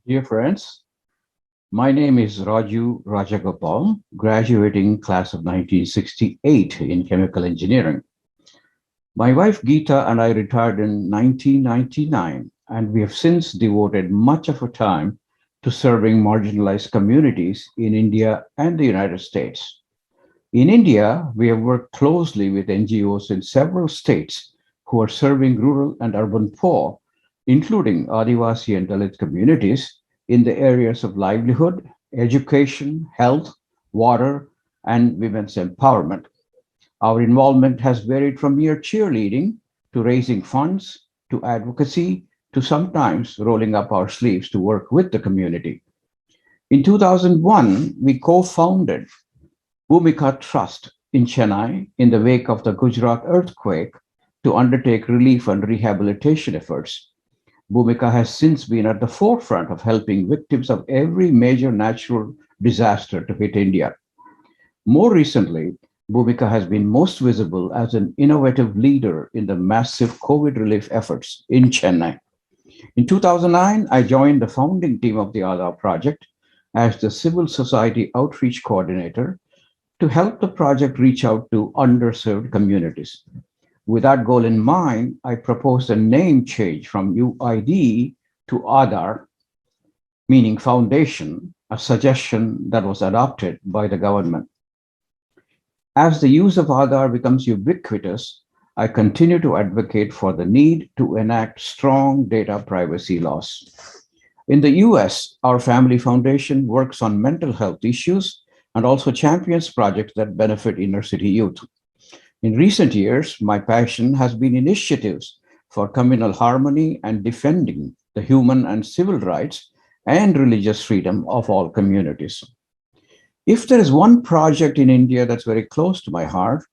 Dear friends, my name is Raju Rajagopal, graduating class of 1968 in chemical engineering. My wife Geeta and I retired in 1999, and we have since devoted much of our time to serving marginalized communities in India and the United States. In India, we have worked closely with NGOs in several states who are serving rural and urban poor, including Adivasi and Dalit communities, in the areas of livelihood, education, health, water, and women's empowerment. Our involvement has varied from mere cheerleading to raising funds to advocacy to sometimes rolling up our sleeves to work with the community. In 2001, we co founded Bhumika Trust in Chennai in the wake of the Gujarat earthquake to undertake relief and rehabilitation efforts. Bhumika has since been at the forefront of helping victims of every major natural disaster to hit India. More recently, Bhumika has been most visible as an innovative leader in the massive COVID relief efforts in Chennai. In 2009, I joined the founding team of the Aadhaar project as the civil society outreach coordinator to help the project reach out to underserved communities. With that goal in mind, I proposed a name change from UID to Aadhaar, meaning foundation, a suggestion that was adopted by the government. As the use of Aadhaar becomes ubiquitous, I continue to advocate for the need to enact strong data privacy laws. In the US, our family foundation works on mental health issues and also champions projects that benefit inner city youth. In recent years, my passion has been initiatives for communal harmony and defending the human and civil rights and religious freedom of all communities. If there is one project in India that's very close to my heart,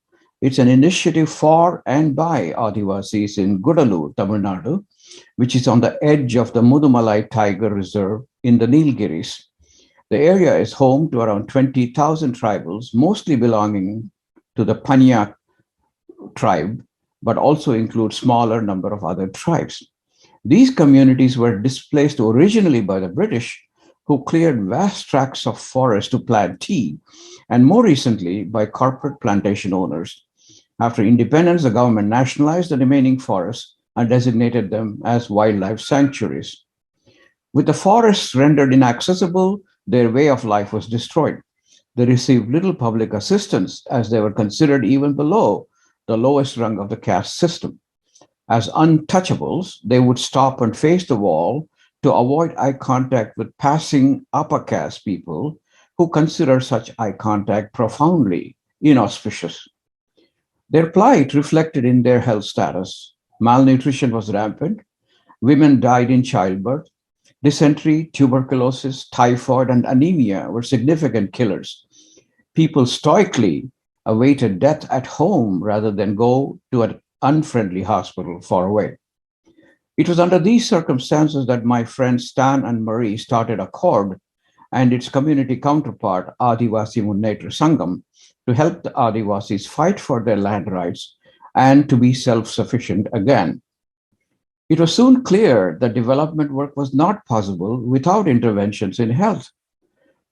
it's an initiative for and by Adivasis in Gudalur, Tamil Nadu, which is on the edge of the Mudumalai Tiger Reserve in the Nilgiris. The area is home to around 20,000 tribals, mostly belonging to the Panya tribe, but also include smaller number of other tribes. These communities were displaced originally by the British, who cleared vast tracts of forest to plant tea, and more recently by corporate plantation owners. After independence, the government nationalized the remaining forests and designated them as wildlife sanctuaries. With the forests rendered inaccessible, their way of life was destroyed. They received little public assistance as they were considered even below the lowest rung of the caste system. As untouchables, they would stop and face the wall to avoid eye contact with passing upper caste people who consider such eye contact profoundly inauspicious. Their plight reflected in their health status. Malnutrition was rampant. Women died in childbirth. Dysentery, tuberculosis, typhoid, and anemia were significant killers. People stoically awaited death at home rather than go to an unfriendly hospital far away. It was under these circumstances that my friends Stan and Marie started Accord and its community counterpart, Adivasi Munnetra Sangam, to help the Adivasis fight for their land rights and to be self sufficient again. It was soon clear that development work was not possible without interventions in health.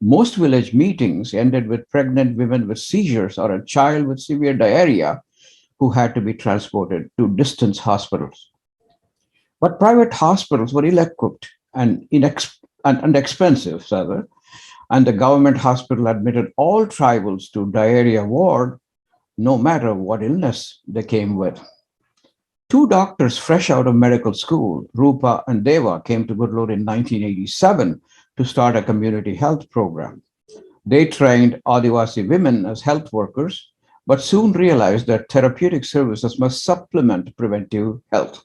Most village meetings ended with pregnant women with seizures or a child with severe diarrhea who had to be transported to distant hospitals. But private hospitals were ill equipped and expensive, rather, and the government hospital admitted all tribals to diarrhea ward, no matter what illness they came with. Two doctors fresh out of medical school, Rupa and Deva, came to Gurlur in 1987 to start a community health program. They trained Adivasi women as health workers, but soon realized that therapeutic services must supplement preventive health.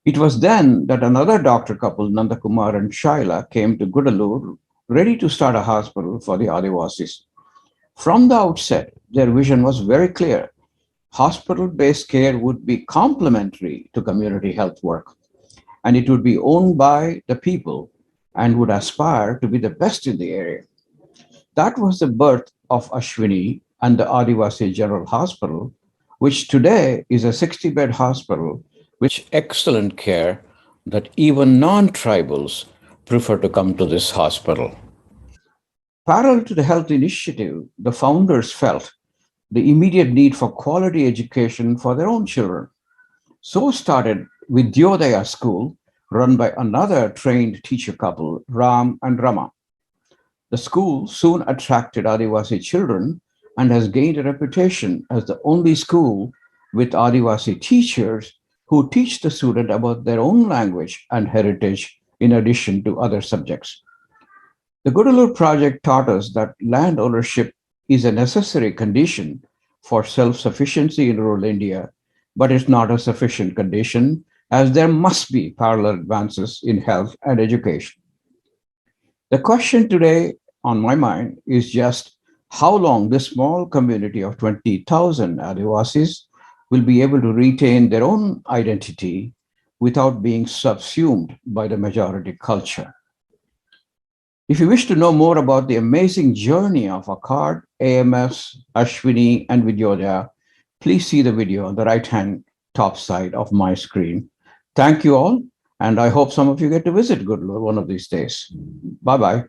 It was then that another doctor couple, Nandakumar and Shaila, came to Gudalur ready to start a hospital for the Adivasis. From the outset, their vision was very clear. Hospital based care would be complementary to community health work, and it would be owned by the people and would aspire to be the best in the area. That was the birth of Ashwini and the Adivasi General Hospital, which today is a 60-bed hospital with excellent care that even non tribals prefer to come to this hospital. Parallel to the health initiative, the founders felt the immediate need for quality education for their own children. So started Vidyodaya School, run by another trained teacher couple, Ram and Rama. The school soon attracted Adivasi children and has gained a reputation as the only school with Adivasi teachers who teach the student about their own language and heritage in addition to other subjects. The Gudalur project taught us that land ownership is a necessary condition for self sufficiency in rural India, but it's not a sufficient condition as there must be parallel advances in health and education. The question today on my mind is just how long this small community of 20,000 Adivasis will be able to retain their own identity without being subsumed by the majority culture. If you wish to know more about the amazing journey of Akkad, AMS, Ashwini, and Vidyoda, please see the video on the right hand top side of my screen. Thank you all, and I hope some of you get to visit Goodlure one of these days. Bye bye.